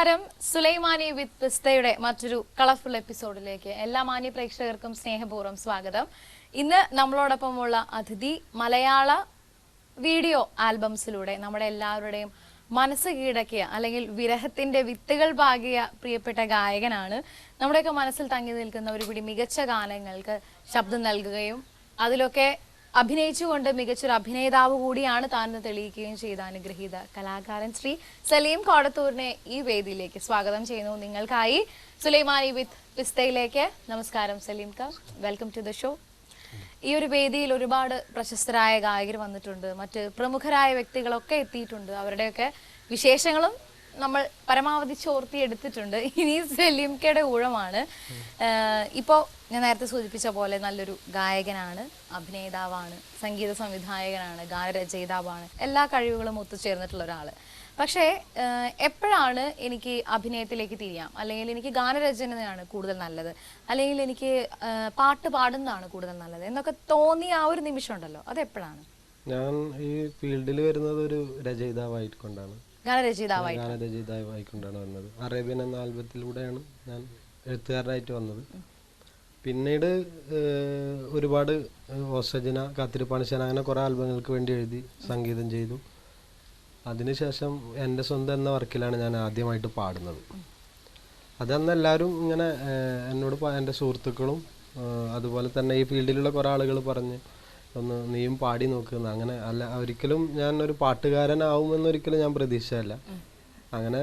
നമസ്കാരം. സുലൈമാനി വിത്ത് പിസ്തയുടെ മറ്റൊരു കളർഫുൾ എപ്പിസോഡിലേക്ക് എല്ലാ മാന്യ പ്രേക്ഷകർക്കും സ്നേഹപൂർവ്വം സ്വാഗതം. ഇന്ന് നമ്മളോടൊപ്പമുള്ള അതിഥി മലയാള വീഡിയോ ആൽബംസിലൂടെ നമ്മുടെ എല്ലാവരുടെയും മനസ്സ് കീഴടക്കിയ അല്ലെങ്കിൽ വിരഹത്തിന്റെ വിത്തുകൾ പാകിയ പ്രിയപ്പെട്ട ഗായകനാണ്. നമ്മുടെയൊക്കെ മനസ്സിൽ തങ്ങി നിൽക്കുന്ന ഒരു പിടി മികച്ച ഗാനങ്ങൾക്ക് ശബ്ദം നൽകുകയും അതിലൊക്കെ അഭിനയിച്ചുകൊണ്ട് മികച്ചൊരു അഭിനേതാവ് കൂടിയാണ് താനെന്ന് തെളിയിക്കുകയും ചെയ്ത അനുഗ്രഹീത കലാകാരൻ ശ്രീ സലീം കോടത്തൂരിനെ ഈ വേദിയിലേക്ക് സ്വാഗതം ചെയ്യുന്നു. നിങ്ങൾക്കായി സുലൈമാനി വിത്ത് പിസ്തയിലേക്ക്. നമസ്കാരം സലീം ക, വെൽക്കം ടു ദ ഷോ. ഈ ഒരു വേദിയിൽ ഒരുപാട് പ്രശസ്തരായ ഗായകർ വന്നിട്ടുണ്ട്, മറ്റ് പ്രമുഖരായ വ്യക്തികളൊക്കെ എത്തിയിട്ടുണ്ട്. അവരുടെയൊക്കെ വിശേഷങ്ങളും നമ്മൾ പരമാവധി ചോർത്തി എടുത്തിട്ടുണ്ട്. ഇനി സലീംക്കയുടെ ഊഴമാണ്. ഇപ്പോൾ ഞാൻ നേരത്തെ സൂചിപ്പിച്ച പോലെ നല്ലൊരു ഗായകനാണ്, അഭിനേതാവാണ്, സംഗീത സംവിധായകനാണ്, ഗാനരചയിതാവാണ്, എല്ലാ കഴിവുകളും ഒത്തുചേർന്നിട്ടുള്ള ഒരാൾ. പക്ഷേ എപ്പോഴാണ് എനിക്ക് അഭിനയത്തിലേക്ക് തിരിയാം, അല്ലെങ്കിൽ എനിക്ക് ഗാനരചനയാണ് കൂടുതൽ നല്ലത്, അല്ലെങ്കിൽ എനിക്ക് പാട്ട് പാടുന്നതാണ് കൂടുതൽ നല്ലത് എന്നൊക്കെ തോന്നിയ ആ ഒരു നിമിഷം ഉണ്ടല്ലോ, അതെപ്പോഴാണ്? ഞാൻ ഈ ഫീൽഡിൽ വരുന്നത് ഒരു രചയിതാവായിക്കൊണ്ടാണ്, ഗാനരചയിതാവായിക്കൊണ്ടാണ് വന്നത്. അറേബ്യൻ എന്ന ആൽബത്തിലൂടെയാണ് ഞാൻ എഴുത്തുകാരനായിട്ട് വന്നത്. പിന്നീട് ഒരുപാട് ഓസജന, കാത്തിരിപ്പാണിശന, അങ്ങനെ കുറേ ആൽബങ്ങൾക്ക് വേണ്ടി എഴുതി സംഗീതം ചെയ്തു. അതിനുശേഷം എൻ്റെ സ്വന്തം എന്ന വർക്കിലാണ് ഞാൻ ആദ്യമായിട്ട് പാടുന്നത്. അതന്ന് എല്ലാവരും ഇങ്ങനെ എന്നോട്, എൻ്റെ സുഹൃത്തുക്കളും അതുപോലെ തന്നെ ഈ ഫീൽഡിലുള്ള കുറേ ആളുകൾ പറഞ്ഞ് ഒന്ന് നീയും പാടി നോക്കുന്ന, അങ്ങനെ അല്ല, ഒരിക്കലും ഞാൻ ഒരു പാട്ടുകാരനാവുമെന്നൊരിക്കലും ഞാൻ പ്രതീക്ഷയല്ല. അങ്ങനെ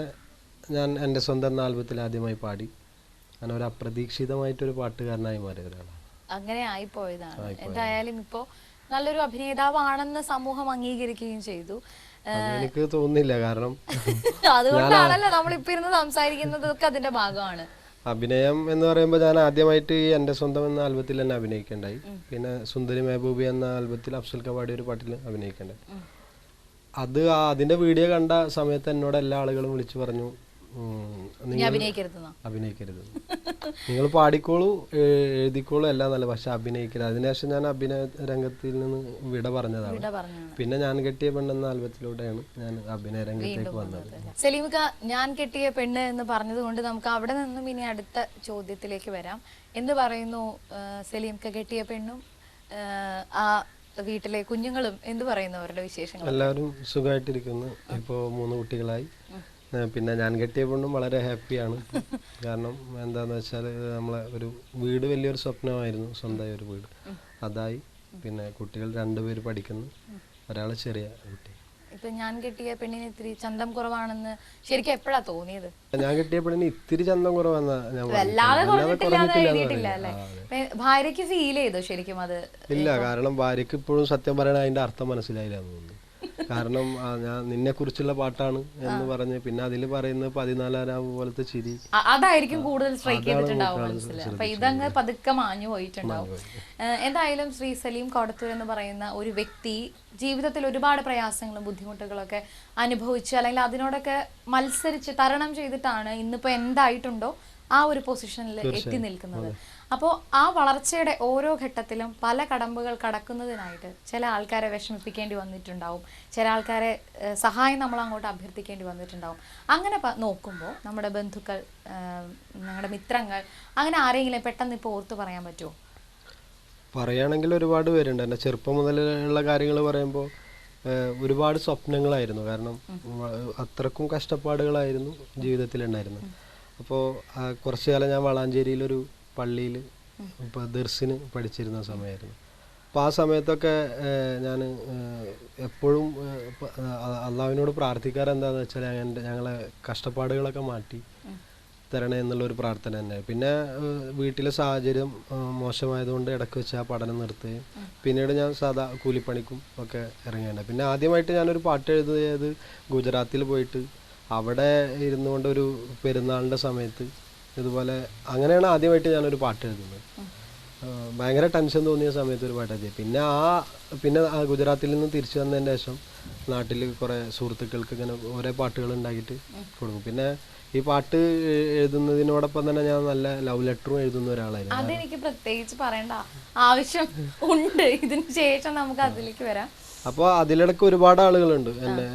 ഞാൻ എൻ്റെ സ്വന്തം എന്ന ആൽബത്തിൽ ആദ്യമായി പാടി. അങ്ങനെ ഒരു അപ്രതീക്ഷിതമായിട്ടൊരു പാട്ടുകാരനായി മാറിയ ഒരാളാണ്. അങ്ങനെ ആയിപ്പോയതാണ്. എന്തായാലും ഇപ്പോൾ നല്ലൊരു അഭിനേതാവാണെന്ന് സമൂഹം അംഗീകരിക്കുകയും ചെയ്തു. എനിക്ക് തോന്നുന്നില്ല, കാരണം അതുകൊണ്ടാണല്ലോ നമ്മളിപ്പോ ഇരുന്ന് സംസാരിക്കുന്നതൊക്കെ അതിന്റെ ഭാഗമാണ്. അഭിനയം എന്ന് പറയുമ്പോൾ ഞാൻ ആദ്യമായിട്ട് ഈ എൻ്റെ സ്വന്തം എന്ന ആൽബത്തിൽ തന്നെ അഭിനയിക്കേണ്ടായി. പിന്നെ സുന്ദരി മെഹബൂബി എന്ന ആൽബത്തിൽ അഫ്സൽ കവാടി ഒരു പാട്ടിൽ അഭിനയിക്കേണ്ടായി. അതിന്റെ വീഡിയോ കണ്ട സമയത്ത് എന്നോട് എല്ലാ ആളുകളും വിളിച്ചു പറഞ്ഞു, അഭിനയിക്കരുത്, നിങ്ങൾ പാടിക്കോളൂ, എഴുതിക്കോളൂ, എല്ലാം നല്ല, പക്ഷെ അഭിനയിക്കരുത്. അതിനുശേഷം ഞാൻ അഭിനയ രംഗത്തിൽ നിന്ന് വിട പറഞ്ഞതാണ്. പിന്നെ ഞാൻ കെട്ടിയ പെണ്ണ് എന്ന ആൽബത്തിലൂടെയാണ് ഞാൻ അഭിനയ രംഗത്തേക്ക് വന്നത്. സലീമിക്ക, ഞാൻ കെട്ടിയ പെണ്ണ് എന്ന് പറഞ്ഞത് കൊണ്ട് നമുക്ക് അവിടെ നിന്നും ഇനി അടുത്ത ചോദ്യത്തിലേക്ക് വരാം. എന്ത് പറയുന്നു സലീമിക്ക കെട്ടിയ പെണ്ണും ആ വീട്ടിലെ കുഞ്ഞുങ്ങളും എന്ത് പറയുന്നു, അവരുടെ വിശേഷങ്ങൾ? എല്ലാവരും സുഖമായിട്ടിരിക്കുന്നു. ഇപ്പോൾ 3 കുട്ടികളായി. പിന്നെ ഞാൻ കെട്ടിയ പെണ്ണും വളരെ ഹാപ്പിയാണ്. കാരണം എന്താണെന്ന് വെച്ചാൽ നമ്മളെ ഒരു വീട് വലിയൊരു സ്വപ്നമായിരുന്നു, സ്വന്തമായ ഒരു വീട്, അതായി. പിന്നെ കുട്ടികൾ 2 പേര് പഠിക്കുന്നു, ഒരാൾ ചെറിയ കുട്ടി. ഇപ്പൊ ഞാൻ കെട്ടിയ പെണ്ണിന് ഇത്തിരി ചന്തം കുറവാണെന്ന് ശരിക്കും എപ്പോഴാ തോന്നിയത്? ഞാൻ കെട്ടിയ പെണ്ണിന് ഇത്തിരി ചന്തം കുറവെന്നാ ഞാൻ ഭാര്യക്ക് ഫീൽ ചെയ്തോ ശരിക്കും? അത് ഇല്ല, കാരണം ഭാര്യക്ക് ഇപ്പോഴും സത്യം പറയണ അതിന്റെ അർത്ഥം മനസ്സിലായില്ല എന്ന് തോന്നുന്നു. കാരണം ഞാൻ നിന്നെ കുറിച്ചുള്ള പാട്ടാണ് എന്ന് പറഞ്ഞ് പിന്നെ അതിൽ പറയുന്നത് 14 പോലത്തെ ചിരി, അതായിരിക്കും കൂടുതൽ സ്ട്രൈക്ക് ചെയ്തിട്ടുണ്ടാവും മനസ്സിൽ. അപ്പൊ ഇതങ്ങ് പതുക്കെ മാഞ്ഞു പോയിട്ടുണ്ടാവും. എന്തായാലും ശ്രീ സലീം കോടത്തൂർ എന്ന് പറയുന്ന ഒരു വ്യക്തി ജീവിതത്തിൽ ഒരുപാട് പ്രയാസങ്ങളും ബുദ്ധിമുട്ടുകളൊക്കെ അനുഭവിച്ച് അല്ലെങ്കിൽ അതിനോടൊക്കെ മത്സരിച്ച് തരണം ചെയ്തിട്ടാണ് ഇന്നിപ്പോ എന്തായിട്ടുണ്ടോ ആ ഒരു പൊസിഷനിൽ എത്തി നിൽക്കുന്നത്. അപ്പോൾ ആ വളർച്ചയുടെ ഓരോ ഘട്ടത്തിലും പല കടമ്പകൾ കടക്കുന്നതിനായിട്ട് ചില ആൾക്കാരെ വിഷമിപ്പിക്കേണ്ടി വന്നിട്ടുണ്ടാവും, ചില ആൾക്കാരെ സഹായം നമ്മൾ അങ്ങോട്ട് അഭ്യർത്ഥിക്കേണ്ടി വന്നിട്ടുണ്ടാവും. അങ്ങനെ നോക്കുമ്പോൾ നമ്മുടെ ബന്ധുക്കൾ, ഞങ്ങളുടെ മിത്രങ്ങൾ, അങ്ങനെ ആരെങ്കിലും പെട്ടെന്ന് ഇപ്പോൾ ഓർത്ത് പറയാൻ പറ്റുമോ? പറയുകയാണെങ്കിൽ ഒരുപാട് പേരുണ്ട്. എൻ്റെ ചെറുപ്പം മുതലുള്ള കാര്യങ്ങൾ പറയുമ്പോൾ ഒരുപാട് സ്വപ്നങ്ങളായിരുന്നു. കാരണം അത്രക്കും കഷ്ടപ്പാടുകളായിരുന്നു ജീവിതത്തിലുണ്ടായിരുന്നത്. അപ്പോൾ കുറച്ചു കാലം ഞാൻ വളാഞ്ചേരിയിലൊരു പള്ളിയിൽ ദർസിന് പഠിച്ചിരുന്ന സമയമായിരുന്നു. അപ്പോൾ ആ സമയത്തൊക്കെ ഞാൻ എപ്പോഴും അള്ളാഹുവിനോട് പ്രാർത്ഥിക്കാറ് എന്താണെന്ന് വെച്ചാൽ ഞങ്ങളെ കഷ്ടപ്പാടുകളൊക്കെ മാറ്റി തരണേ എന്നുള്ളൊരു പ്രാർത്ഥന തന്നെ. പിന്നെ വീട്ടിലെ സാഹചര്യം മോശമായതുകൊണ്ട് ഇടയ്ക്ക് വെച്ച് ആ പഠനം നിർത്തുകയും പിന്നീട് ഞാൻ സാധാ കൂലിപ്പണിക്കും ഒക്കെ ഇറങ്ങിയിട്ടുണ്ട്. പിന്നെ ആദ്യമായിട്ട് ഞാനൊരു പാട്ട് എഴുതിയത് ഗുജറാത്തിൽ പോയിട്ട് അവിടെ ഇരുന്നു കൊണ്ടൊരു പെരുന്നാളിൻ്റെ സമയത്ത് ഇതുപോലെ, അങ്ങനെയാണ് ആദ്യമായിട്ട് ഞാനൊരു പാട്ട് എഴുതുന്നത്. ഭയങ്കര ടെൻഷൻ തോന്നിയ സമയത്ത് ഒരു പാട്ട് എഴുതി. പിന്നെ ആ ഗുജറാത്തിൽ നിന്ന് തിരിച്ചു വന്നതിന് ശേഷം നാട്ടിൽ കുറേ സുഹൃത്തുക്കൾക്ക് ഇങ്ങനെ ഓരോ പാട്ടുകൾ ഉണ്ടാക്കിയിട്ട് കൊടുക്കും. പിന്നെ ഈ പാട്ട് എഴുതുന്നതിനോടൊപ്പം തന്നെ ഞാൻ നല്ല ലവ് ലെറ്ററും എഴുതുന്ന ഒരാളായിരുന്നു. അതെനിക്ക് പ്രത്യേകിച്ച് പറയേണ്ട ആവശ്യം ഉണ്ട്, ഇതിന് ശേഷം നമുക്ക് അതിലേക്ക് വരാം. അപ്പോൾ അതിലിടയ്ക്ക് ഒരുപാട് ആളുകളുണ്ട്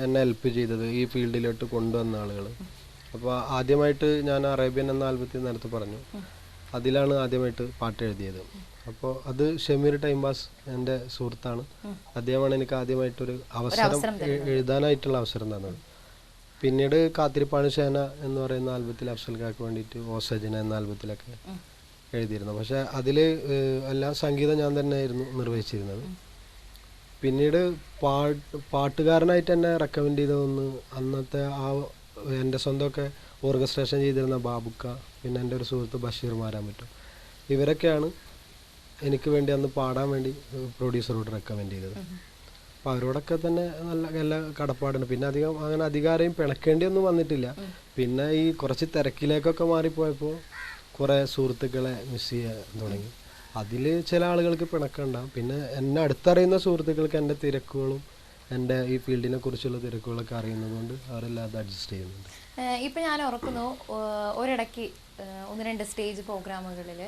എന്നെ ഹെൽപ്പ് ചെയ്തത്, ഈ ഫീൽഡിലോട്ട് കൊണ്ടുവന്ന ആളുകൾ. അപ്പോൾ ആദ്യമായിട്ട് ഞാൻ അറേബ്യൻ എന്ന ആൽബത്തിൽ നേരത്തെ പറഞ്ഞു, അതിലാണ് ആദ്യമായിട്ട് പാട്ട് എഴുതിയത്. അപ്പോൾ അത് ഷമീർ ടൈം പാസ് എൻ്റെ സുഹൃത്താണ്. അദ്ദേഹമാണ് എനിക്ക് ആദ്യമായിട്ടൊരു അവസരം എഴുതാനായിട്ടുള്ള അവസരം തന്നത്. പിന്നീട് കാത്തിരിപ്പാണ് ഷേന എന്ന് പറയുന്ന ആൽബത്തിൽ അഫ്സൽക്കാർക്ക് വേണ്ടിയിട്ട് ഓസജന എന്ന ആൽബത്തിലൊക്കെ എഴുതിയിരുന്നു. പക്ഷേ അതിൽ എല്ലാ സംഗീതം ഞാൻ തന്നെയായിരുന്നു നിർവഹിച്ചിരുന്നത്. പിന്നീട് പാട്ടുകാരനായിട്ട് എന്നെ റെക്കമെൻഡ് ചെയ്തതൊന്ന് അന്നത്തെ ആ എൻ്റെ സ്വന്തമൊക്കെ ഓർക്കസ്ട്രേഷൻ ചെയ്തിരുന്ന ബാബുക്ക, പിന്നെ എൻ്റെ ഒരു സുഹൃത്ത് ബഷീർ മാരാമറ്റും, ഇവരൊക്കെയാണ് എനിക്ക് വേണ്ടി അന്ന് പാടാൻ വേണ്ടി പ്രൊഡ്യൂസറോട് റെക്കമെൻഡ് ചെയ്തത്. അപ്പോൾ അവരോടൊക്കെ തന്നെ നല്ല കടപ്പാടുണ്ട്. പിന്നെ അങ്ങനെ അധികാരം പിണക്കേണ്ടിയൊന്നും വന്നിട്ടില്ല. പിന്നെ ഈ കുറച്ച് തിരക്കിലേക്കൊക്കെ മാറിപ്പോയപ്പോൾ കുറേ സുഹൃത്തുക്കളെ മിസ് ചെയ്യാൻ തുടങ്ങി. അതിൽ ചില ആളുകൾക്ക് പിണക്കുണ്ടാകും. പിന്നെ എന്നെ അടുത്തറിയുന്ന സുഹൃത്തുക്കൾക്ക് എൻ്റെ തിരക്കുകളും എൻ്റെ ഈ ഫീൽഡിനെ കുറിച്ചുള്ള തിരക്കുകളൊക്കെ അറിയുന്നത് കൊണ്ട് അവരെല്ലാം അത് അഡ്ജസ്റ്റ് ചെയ്യുന്നുണ്ട്. ഇപ്പം ഞാൻ ഓർക്കുന്നു, ഒരിടയ്ക്ക് 1-2 സ്റ്റേജ് പ്രോഗ്രാമുകളിൽ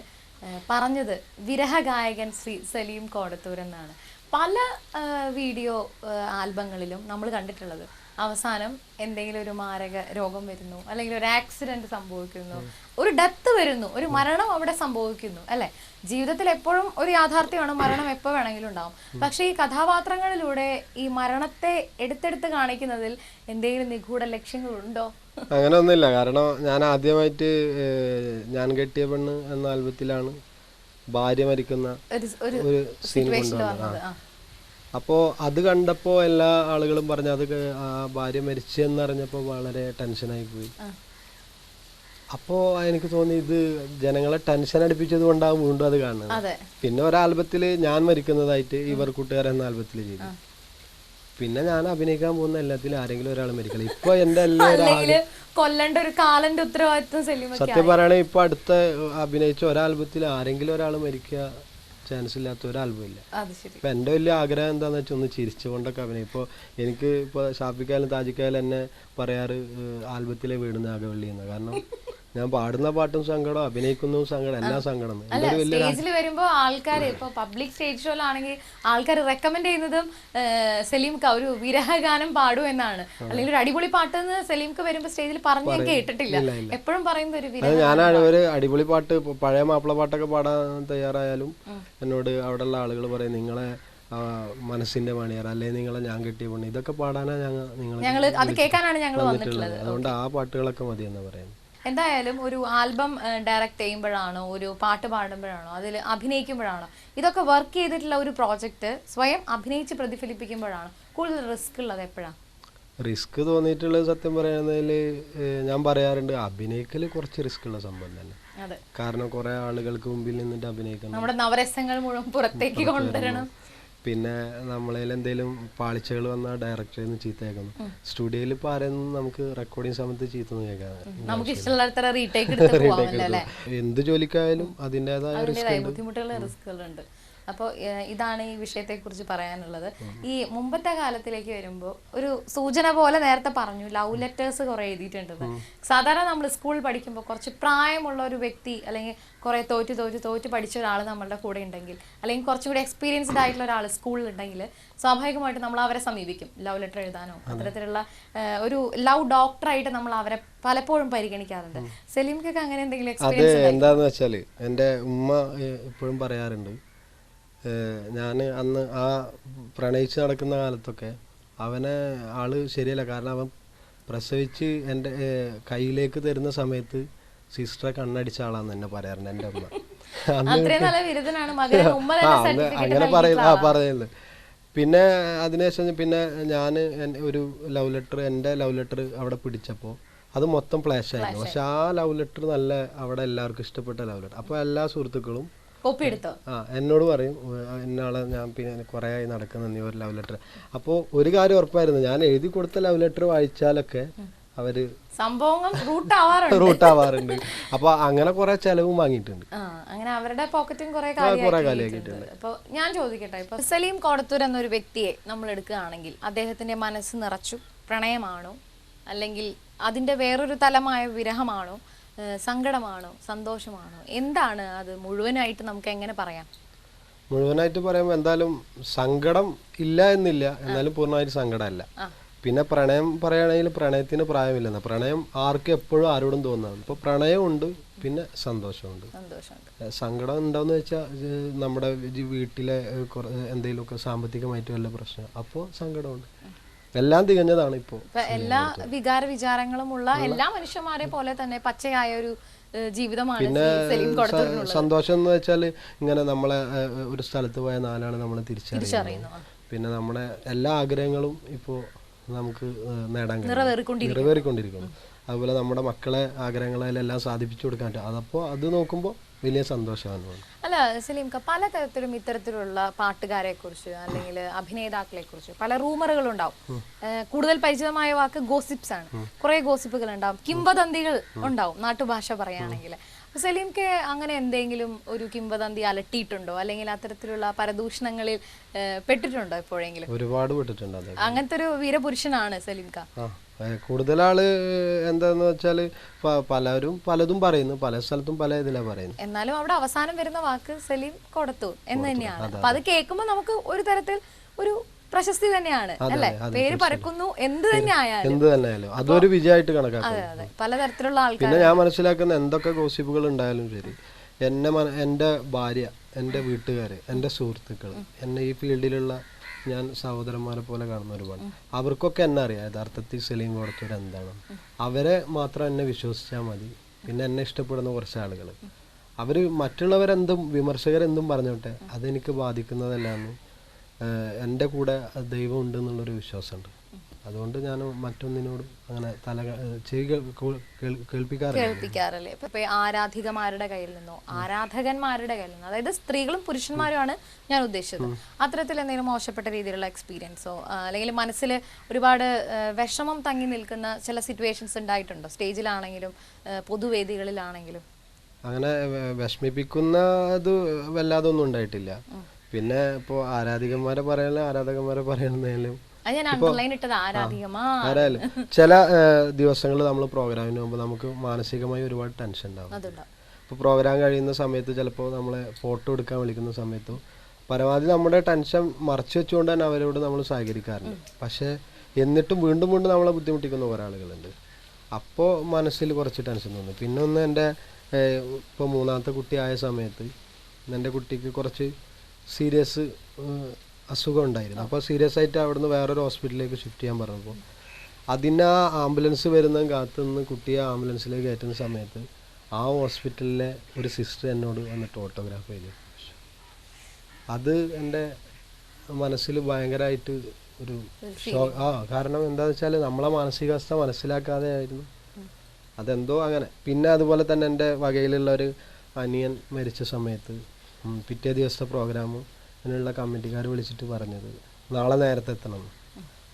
പറഞ്ഞത് വിരഹഗായകൻ ശ്രീ സലീം കോടത്തൂർ എന്നാണ്. പല വീഡിയോ ആൽബങ്ങളിലും നമ്മൾ കണ്ടിട്ടുള്ളത് അവസാനം എന്തെങ്കിലും ഒരു മാരക രോഗം വരുന്നു, അല്ലെങ്കിൽ ഒരു ആക്സിഡന്റ് സംഭവിക്കുന്നു, ഒരു ഡെത്ത് വരുന്നു, ഒരു മരണം അവിടെ സംഭവിക്കുന്നു, അല്ലെ? ജീവിതത്തിൽ എപ്പോഴും ഒരു യാഥാർത്ഥ്യമാണ്, മരണം എപ്പോൾ വേണമെങ്കിലും ഉണ്ടാവും. പക്ഷെ ഈ കഥാപാത്രങ്ങളിലൂടെ ഈ മരണത്തെ എടുത്തെടുത്ത് കാണിക്കുന്നതിൽ എന്തെങ്കിലും നിഗൂഢ ലക്ഷ്യങ്ങളുണ്ടോ? അങ്ങനെ ഒന്നുമില്ല. കാരണം ഞാൻ ആദ്യമായിട്ട് ഞാൻ കെട്ടിയ പെണ്ണ് എന്ന ആൽബത്തിലാണ് ഭാര്യ മരിക്കുന്ന ഒരു സീൻ കൊണ്ടുവന്നത്. അപ്പോൾ അത് കണ്ടപ്പോൾ എല്ലാ ആളുകളും പറഞ്ഞു അത് ഭാര്യ മരിച്ചെന്നറിഞ്ഞപ്പോൾ വളരെ ടെൻഷനായി പോയി. അപ്പോൾ എനിക്ക് തോന്നി ഇത് ജനങ്ങളെ ടെൻഷൻ അടുപ്പിച്ചത് കൊണ്ടാവും വീണ്ടും അത് കാണുന്നത്. പിന്നെ ഒരാൽബത്തിൽ ഞാൻ മരിക്കുന്നതായിട്ട് ഇവർ കൂട്ടുകാർ എന്ന ആൽബത്തിൽ ചെയ്തു. പിന്നെ ഞാൻ അഭിനയിക്കാൻ പോകുന്ന എല്ലാത്തിലും ആരെങ്കിലും ഒരാൾ മരിക്കണം. ഇപ്പൊ എന്റെ സത്യം പറയുകയാണെങ്കിൽ ഇപ്പൊ അടുത്ത അഭിനയിച്ച ഒരാൽബത്തിൽ ആരെങ്കിലും ഒരാൾ മരിക്കുക ചാൻസ് ഇല്ലാത്ത ഒരാൽബം ഇല്ല. ഇപ്പൊ എന്റെ വലിയ ആഗ്രഹം എന്താന്ന് വെച്ചാൽ ഒന്ന് ചിരിച്ചുകൊണ്ടൊക്കെ അഭിനയം. ഇപ്പൊ എനിക്ക് ഇപ്പൊ ഷാഫിക്കായാലും താജിക്കായാലും എന്നെ പറയാറ് ആൽബത്തിലെ വീട് നാഗവള്ളി എന്ന്. കാരണം ഞാൻ പാടുന്ന പാട്ടും സങ്കടം, അഭിനയിക്കുന്നതും സങ്കടം, എല്ലാം സങ്കടം. സ്റ്റേജിൽ വരുമ്പോ ആൾക്കാർ ഇപ്പൊ പബ്ലിക് സ്റ്റേജ് ഷോയിലാണെങ്കിൽ ആൾക്കാർ റെക്കമെൻഡ് ചെയ്യുന്നതും സലീംക്ക് ഒരു വിരഹഗാനം പാടൂ എന്നാണ്, അല്ലെങ്കിൽ ഒരു അടിപൊളി പാട്ടെന്ന് സലീംക്ക് വരുമ്പോ സ്റ്റേജിൽ പറഞ്ഞു ഞാൻ കേട്ടിട്ടില്ല. എപ്പോഴും പറയുന്ന ഒരു ഞാനാണ് ഒരു അടിപൊളി പാട്ട്, പഴയ മാപ്പിള പാട്ടൊക്കെ പാടാൻ തയ്യാറായാലും എന്നോട് അവിടെയുള്ള ആളുകൾ പറയും നിങ്ങളെ മനസ്സിന്റെ മണിയാർ, അല്ലെങ്കിൽ നിങ്ങളെ ഞാൻ കെട്ടിയ പെണ്ണ്, ഇതൊക്കെ പാടാനാ ഞങ്ങൾ അത് കേൾക്കാനാണ് ഞങ്ങൾ വന്നിട്ടുള്ളത്. അതുകൊണ്ട് ആ പാട്ടുകളൊക്കെ മതി എന്ന് പറയുന്നത്. എന്തായാലും ഒരു ആൽബം ഡയറക്റ്റ് ചെയ്യുമ്പോഴാണോ, ഒരു പാട്ട് പാടുമ്പോഴാണോ, അതിൽ അഭിനയിക്കുമ്പോഴാണോ, ഇതൊക്കെ വർക്ക് ചെയ്തിട്ടുള്ള ഒരു പ്രോജക്റ്റ് സ്വയം അഭിനയിച്ച് പ്രതിഫലിപ്പിക്കുമ്പോഴാണ് കൂടുതൽ റിസ്ക് ഉള്ളത്? എപ്പോഴാണ് റിസ്ക് തോന്നിയിട്ടുള്ളത്? സത്യം പറയുന്നതിൽ ഞാൻ പറയാറുണ്ട്, അഭിനയിക്കൽ കുറച്ച് റിസ്ക് ഉള്ള സംഭവം തന്നെ. കാരണം കുറെ ആളുകൾക്ക് മുമ്പിൽ നിന്നിട്ട് അഭിനയിക്കണം, നമ്മുടെ നവരസങ്ങൾ മുഴുവൻ പുറത്തേക്ക് കൊണ്ടുവരണം. പിന്നെ നമ്മളതിൽ എന്തെങ്കിലും പാളിച്ചകൾ വന്നാൽ ഡയറക്ടറിൽ നിന്ന് ചീത്തയാക്കുന്നു. സ്റ്റുഡിയോയിൽ ഇപ്പോൾ ആരെയൊന്നും നമുക്ക് റെക്കോർഡിങ് സമയത്ത് ചീത്തൊന്നും കേൾക്കാം. എന്ത് ജോലിക്കായാലും അതിൻ്റെതായ റിസ്കുകളുണ്ട്. അപ്പോൾ ഇതാണ് ഈ വിഷയത്തെക്കുറിച്ച് പറയാനുള്ളത്. ഈ മുമ്പത്തെ കാലത്തിലേക്ക് വരുമ്പോൾ ഒരു സൂചന പോലെ നേരത്തെ പറഞ്ഞു, ലവ് ലെറ്റേഴ്സ് കുറെ എഴുതിയിട്ടുണ്ടെന്ന്. സാധാരണ നമ്മൾ സ്കൂളിൽ പഠിക്കുമ്പോൾ കുറച്ച് പ്രായമുള്ള ഒരു വ്യക്തി, അല്ലെങ്കിൽ കുറെ തോറ്റ് പഠിച്ച ഒരാൾ നമ്മളുടെ കൂടെ ഉണ്ടെങ്കിൽ, അല്ലെങ്കിൽ കുറച്ചും കൂടി എക്സ്പീരിയൻസ്ഡ് ആയിട്ടുള്ള ഒരാൾ സ്കൂളിൽ ഉണ്ടെങ്കിൽ സ്വാഭാവികമായിട്ട് നമ്മൾ അവരെ സമീപിക്കും ലവ് ലെറ്റർ എഴുതാനോ. അത്തരത്തിലുള്ള ഒരു ലവ് ഡോക്ടറായിട്ട് നമ്മൾ അവരെ പലപ്പോഴും പരിഗണിക്കാറുണ്ട്. സലീംക്കൊക്കെ അങ്ങനെ എന്തെങ്കിലും എക്സ്പീരിയൻസ്? എന്താന്ന് വെച്ചാൽ എൻ്റെ ഉമ്മ എപ്പോഴും പറയാറുണ്ട്, ഞാൻ അന്ന് ആ പ്രണയിച്ച് നടക്കുന്ന കാലത്തൊക്കെ അവനെ ആള് ശരിയല്ല. കാരണം അവൻ പ്രസവിച്ച് എൻ്റെ കയ്യിലേക്ക് തരുന്ന സമയത്ത് സിസ്റ്ററെ കണ്ണടിച്ച ആളാന്ന് എന്നെ പറയാറുണ്ട് എൻ്റെ അമ്മ. അങ്ങനെ പറയുന്നത്. പിന്നെ അതിനുശേഷം പിന്നെ ഞാൻ ഒരു ലവ് ലെറ്റർ, എൻ്റെ ലവ് ലെറ്റർ അവിടെ പിടിച്ചപ്പോൾ അത് മൊത്തം ഫ്ലാഷ് ആയിരുന്നു. പക്ഷെ ആ ലവ് ലെറ്റർ നല്ല അവിടെ എല്ലാവർക്കും ഇഷ്ടപ്പെട്ട ലവ് ലെറ്റർ. അപ്പോൾ എല്ലാ സുഹൃത്തുക്കളും എന്നോട് പറയും, ഇന്നാളെ ഞാൻ പിന്നെ കുറെ ആയി നടക്കുന്ന നീ ഒരു ലവ് ലെറ്റർ. അപ്പോൾ ഒരു കാര്യം ഉറപ്പായിരുന്നു, ഞാൻ എഴുതി കൊടുത്ത ലവ് ലെറ്റർ വായിച്ചാലൊക്കെ അവര് റൂട്ട് ആവാറുണ്ട്. അപ്പൊ അങ്ങനെ കുറെ ചെലവും വാങ്ങിയിട്ടുണ്ട്. അങ്ങനെ അവരുടെ പോക്കറ്റും കുറെ കാലിയാക്കിയിട്ടുണ്ട്. അപ്പൊ ഞാൻ ചോദിക്കട്ടെ, ഇപ്പൊ സലീം കോടത്തൂർ എന്നൊരു വ്യക്തിയെ നമ്മൾ എടുക്കുകയാണെങ്കിൽ അദ്ദേഹത്തിന്റെ മനസ്സ് നിറച്ചു പ്രണയമാണോ, അല്ലെങ്കിൽ അതിന്റെ വേറൊരു തലമായ വിരഹമാണോ, സങ്കടമാണോ, സന്തോഷമാണോ, എന്താണ് അത്? മുഴുവനായിട്ട് നമുക്ക് എങ്ങനെ പറയാം? മുഴുവനായിട്ട് പറയുമ്പോൾ എന്തായാലും സങ്കടം ഇല്ല എന്നില്ല, എന്നാലും പൂർണ്ണമായിട്ട് സങ്കടമല്ല. പിന്നെ പ്രണയം പറയുകയാണെങ്കിൽ പ്രണയത്തിന് പ്രായമില്ലെന്ന, പ്രണയം ആർക്കും എപ്പോഴും ആരോടും തോന്നാണ്. ഇപ്പോൾ പ്രണയമുണ്ട്, പിന്നെ സന്തോഷമുണ്ട്. സങ്കടം ഉണ്ടോയെന്ന് വെച്ചാൽ നമ്മുടെ വീട്ടിലെ എന്തെങ്കിലുമൊക്കെ സാമ്പത്തികമായിട്ട് വല്ല പ്രശ്നം, അപ്പോൾ സങ്കടമുണ്ട്. എല്ലാം തികഞ്ഞതാണ് ഇപ്പോൾ. എല്ലാ വികാര വിചാരങ്ങളുമുള്ള എല്ലാ മനുഷ്യന്മാരെ പോലെ തന്നെ പച്ചയായ ഒരു ജീവിതമാണ് പിന്നെ സന്തോഷം എന്ന് വെച്ചാൽ ഇങ്ങനെ നമ്മളെ ഒരു സ്ഥലത്ത് പോയ നാലാണ് നമ്മൾ തിരിച്ചറിയുന്നത്. പിന്നെ നമ്മുടെ എല്ലാ ആഗ്രഹങ്ങളും ഇപ്പോൾ നമുക്ക് നേടാൻ നിറവേറിക്കൊണ്ടിരിക്കുന്നു. അതുപോലെ നമ്മുടെ മക്കളെ ആഗ്രഹങ്ങളെല്ലാം സാധിപ്പിച്ചു കൊടുക്കാൻ പറ്റും. അതപ്പോൾ അത് നോക്കുമ്പോൾ വലിയ സന്തോഷമാണ്. അല്ല സലീംക, പലതരത്തിലും ഇത്തരത്തിലുള്ള പാട്ടുകാരെ കുറിച്ച് അല്ലെങ്കിൽ അഭിനേതാക്കളെ കുറിച്ച് പല റൂമറുകൾ ഉണ്ടാവും. കൂടുതൽ പരിചിതമായ വാക്ക് ഗോസിപ്സ് ആണ്. കുറെ ഗോസിപ്പുകൾ ഉണ്ടാവും, കിംവദന്തികൾ ഉണ്ടാവും നാട്ടുഭാഷ പറയുകയാണെങ്കിൽ. സലീംക്ക് അങ്ങനെ എന്തെങ്കിലും ഒരു കിംവദന്തി അലട്ടിയിട്ടുണ്ടോ, അല്ലെങ്കിൽ അത്തരത്തിലുള്ള പരദൂഷണങ്ങളിൽ പെട്ടിട്ടുണ്ടോ എപ്പോഴെങ്കിലും? ഒരുപാട് പെട്ടിട്ടുണ്ട്. അങ്ങനത്തെ ഒരു വീരപുരുഷനാണ് സലീംക. കൂടുതലാള് എന്താന്ന് വെച്ചാല് പലരും പലതും പറയുന്നു, പല സ്ഥലത്തും പല ഇതിലാ പറയുന്നു. എന്നാലും അവിടെ അവസാനം വരുന്ന വാക്ക് സലീം കൊടത്തൂർ എന്ന് തന്നെയാണ്. അപ്പൊ അത് കേൾക്കുമ്പോൾ നമുക്ക് ഒരു തരത്തിൽ ഒരു പ്രശസ്തി തന്നെയാണ് അല്ലെ, പേര് പരക്കുന്നു എന്ത് തന്നെ ആയാലും അതൊരു വിജയമായിട്ട് കണക്കാക്കും. പലതരത്തിലുള്ള ആൾക്കാർ. പിന്നെ ഞാൻ മനസ്സിലാക്കുന്ന എന്തൊക്കെ ഗോസിപ്പുകൾ ഉണ്ടായാലും ശരി, എൻ്റെ ഭാര്യ, എൻ്റെ വീട്ടുകാര്, എൻ്റെ സുഹൃത്തുക്കൾ, എന്നെ ഈ ഫീൽഡിലുള്ള ഞാൻ സഹോദരന്മാരെ പോലെ കാണുന്ന ഒരുപാട്, അവർക്കൊക്കെ എന്നെ അറിയാം യഥാർത്ഥത്തിൽ സലീം കൊടത്തൂർ എന്താണ്. അവരെ മാത്രം എന്നെ വിശ്വസിച്ചാൽ മതി. പിന്നെ എന്നെ ഇഷ്ടപ്പെടുന്ന കുറച്ച് ആളുകൾ, അവർ മറ്റുള്ളവരെന്തും വിമർശകരെന്തും പറഞ്ഞോട്ടെ, അതെനിക്ക് ബാധിക്കുന്നതല്ലാന്ന് എൻ്റെ കൂടെ ദൈവം ഉണ്ട് എന്നുള്ളൊരു വിശ്വാസമുണ്ട്. അതുകൊണ്ട് ഞാൻ മറ്റൊന്നിനോടും അങ്ങനെ കേൾപ്പിക്കാറില്ല. ഇപ്പൊ ആരാധികമാരുടെ കയ്യിൽ നിന്നോ ആരാധകന്മാരുടെ കയ്യിൽ നിന്നോ, അതായത് സ്ത്രീകളും പുരുഷന്മാരുമാണ് ഞാൻ ഉദ്ദേശിച്ചത്, അത്തരത്തിൽ എന്തെങ്കിലും മോശപ്പെട്ട രീതിയിലുള്ള എക്സ്പീരിയൻസോ അല്ലെങ്കിൽ മനസ്സിൽ ഒരുപാട് വിഷമം തങ്ങി നിൽക്കുന്ന ചില സിറ്റുവേഷൻസ് ഉണ്ടായിട്ടുണ്ടോ, സ്റ്റേജിലാണെങ്കിലും പൊതുവേദികളിലാണെങ്കിലും? അങ്ങനെ വിഷമിപ്പിക്കുന്നത് വല്ലാതെ ഒന്നും ഉണ്ടായിട്ടില്ല. പിന്നെ ഇപ്പോൾ ആരാധകന്മാരെ പറയണതായാലും ചില ദിവസങ്ങളിൽ നമ്മൾ പ്രോഗ്രാമിന് പോകുമ്പോൾ നമുക്ക് മാനസികമായി ഒരുപാട് ടെൻഷൻ ഉണ്ടാവും. ഇപ്പോൾ പ്രോഗ്രാം കഴിയുന്ന സമയത്ത് ചിലപ്പോൾ നമ്മളെ ഫോട്ടോ എടുക്കാൻ വിളിക്കുന്ന സമയത്തോ പരമാവധി നമ്മുടെ ടെൻഷൻ മറച്ചു വെച്ചുകൊണ്ട് തന്നെ അവരോട് നമ്മൾ സഹകരിക്കാറുണ്ട്. പക്ഷേ എന്നിട്ടും വീണ്ടും നമ്മളെ ബുദ്ധിമുട്ടിക്കുന്ന കുറേ ആളുകളുണ്ട്. അപ്പോൾ മനസ്സിൽ കുറച്ച് ടെൻഷൻ തോന്നും. പിന്നെ ഒന്ന് എൻ്റെ ഇപ്പോൾ മൂന്നാമത്തെ കുട്ടി ആയ സമയത്ത് എൻ്റെ കുട്ടിക്ക് കുറച്ച് സീരിയസ് അസുഖം ഉണ്ടായിരുന്നു. അപ്പോൾ സീരിയസ് ആയിട്ട് അവിടുന്ന് വേറൊരു ഹോസ്പിറ്റലിലേക്ക് ഷിഫ്റ്റ് ചെയ്യാൻ പറഞ്ഞപ്പോൾ അതിന് ആ ആംബുലൻസ് വരുന്നതും കാത്തുനിന്ന് കുട്ടിയെ ആംബുലൻസിലേക്ക് കയറ്റുന്ന സമയത്ത് ആ ഹോസ്പിറ്റലിലെ ഒരു സിസ്റ്റർ എന്നോട് വന്നിട്ട് ഓട്ടോഗ്രാഫ് ചെയ്തു. അത് എൻ്റെ മനസ്സിൽ ഭയങ്കരമായിട്ട് ഒരു കാരണം എന്താണെന്ന് വെച്ചാൽ നമ്മളെ മാനസികാവസ്ഥ മനസ്സിലാക്കാതെ ആയിരുന്നു. അതെന്തോ അങ്ങനെ. പിന്നെ അതുപോലെ തന്നെ എൻ്റെ വകയിലുള്ള ഒരു അനിയൻ മരിച്ച സമയത്ത് പിറ്റേ ദിവസത്തെ പ്രോഗ്രാമും അതിനുള്ള കമ്മിറ്റിക്കാർ വിളിച്ചിട്ട് പറഞ്ഞത് നാളെ നേരത്തെ എത്തണം.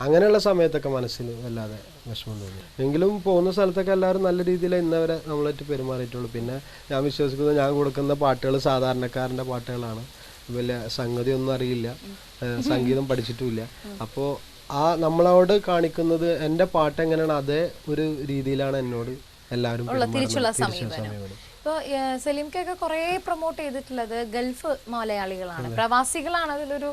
അങ്ങനെയുള്ള സമയത്തൊക്കെ മനസ്സിൽ വല്ലാതെ വിഷമം തോന്നി. എങ്കിലും പോകുന്ന സ്ഥലത്തൊക്കെ എല്ലാവരും നല്ല രീതിയിൽ ഇന്നവരെ നമ്മളായിട്ട് പെരുമാറിയിട്ടുള്ളൂ. പിന്നെ ഞാൻ വിശ്വസിക്കുന്നത് ഞാൻ കൊടുക്കുന്ന പാട്ടുകൾ സാധാരണക്കാരൻ്റെ പാട്ടുകളാണ്. വലിയ സംഗതിയൊന്നും അറിയില്ല, സംഗീതം പഠിച്ചിട്ടുമില്ല. അപ്പോൾ ആ നമ്മളോട് കാണിക്കുന്നത് എൻ്റെ പാട്ട് എങ്ങനെയാണ് അതേ ഒരു രീതിയിലാണ് എന്നോട് എല്ലാവരും തിരിച്ചുള്ള സമീപനം. ഇപ്പോൾ സലീംക്കൊക്കെ കുറേ പ്രൊമോട്ട് ചെയ്തിട്ടുള്ളത് ഗൾഫ് മലയാളികളാണ്, പ്രവാസികളാണ്. അതിലൊരു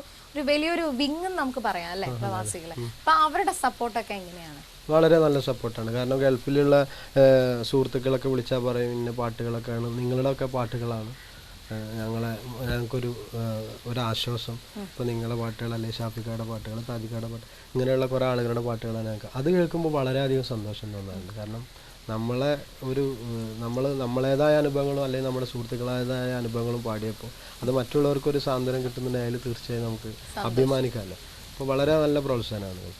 വലിയൊരു വിങ് നമുക്ക് പറയാം അല്ലേ, പ്രവാസികളെ. അപ്പം അവരുടെ സപ്പോർട്ടൊക്കെ എങ്ങനെയാണ്? വളരെ നല്ല സപ്പോർട്ടാണ്. കാരണം ഗൾഫിലുള്ള സുഹൃത്തുക്കളൊക്കെ വിളിച്ചാൽ പറയും ഇന്ന പാട്ടുകളൊക്കെയാണ്, നിങ്ങളുടെയൊക്കെ പാട്ടുകളാണ് ഞങ്ങൾക്കൊരു ഒരാശ്വാസം. ഇപ്പോൾ നിങ്ങളുടെ പാട്ടുകൾ, അല്ലെങ്കിൽ ഷാഫിക്കായുടെ പാട്ടുകൾ, താജിക്കായുടെ പാട്ട്, ഇങ്ങനെയുള്ള കുറേ ആളുകളുടെ പാട്ടുകളാണ് ഞങ്ങൾക്ക്. അത് കേൾക്കുമ്പോൾ വളരെയധികം സന്തോഷം തോന്നാറുണ്ട്. കാരണം നമ്മളേതായ അനുഭവങ്ങളും അല്ലെങ്കിൽ നമ്മുടെ സുഹൃത്തുക്കളേതായ അനുഭവങ്ങളും പാടിയപ്പോൾ അത് മറ്റുള്ളവർക്കൊരു സാന്ത്വനം കിട്ടുന്നുണ്ടെങ്കിൽ തീർച്ചയായും നമുക്ക് അഭിമാനിക്കാമല്ലോ. അപ്പോൾ വളരെ നല്ല പ്രോത്സാഹനമാണ്.